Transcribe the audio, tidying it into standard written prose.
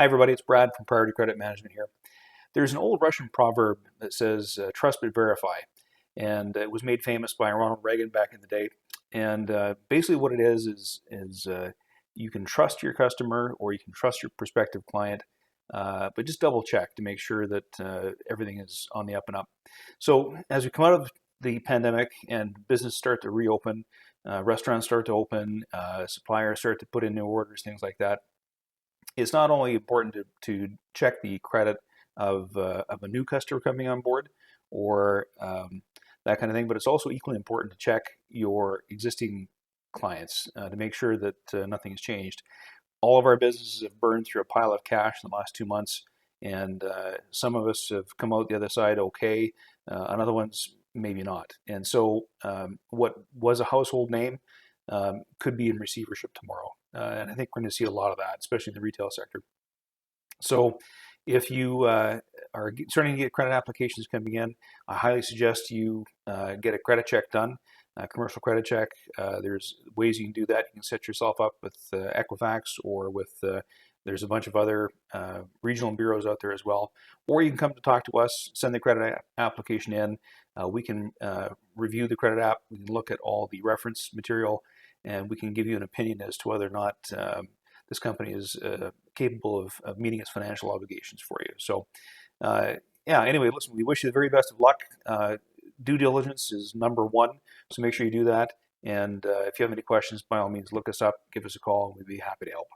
Hi, everybody. It's Brad from Priority Credit Management here. There's an old Russian proverb that says, trust but verify. And it was made famous by Ronald Reagan back in the day. And basically, what it is you can trust your customer or you can trust your prospective client, but just double check to make sure that everything is on the up and up. So, as we come out of the pandemic and business start to reopen, restaurants start to open, suppliers start to put in new orders, things like that, it's not only important to check the credit of a new customer coming on board or that kind of thing, but it's also equally important to check your existing clients to make sure that nothing has changed. All of our businesses have burned through a pile of cash in the last 2 months, and some of us have come out the other side okay, and other ones maybe not. And so, what was a household name could be in receivership tomorrow. And I think we're going to see a lot of that, especially in the retail sector. So if you are starting to get credit applications coming in, I highly suggest you get a credit check done, a commercial credit check. There's ways you can do that. You can set yourself up with Equifax or with there's a bunch of other regional bureaus out there as well. Or you can come to talk to us, send the credit application in. We can review the credit app. We can look at all the reference material, and we can give you an opinion as to whether or not this company is capable of meeting its financial obligations for you. So, yeah, anyway, listen, we wish you the very best of luck. Due diligence is number one, so make sure you do that. And if you have any questions, by all means, look us up, give us a call, and we'd be happy to help.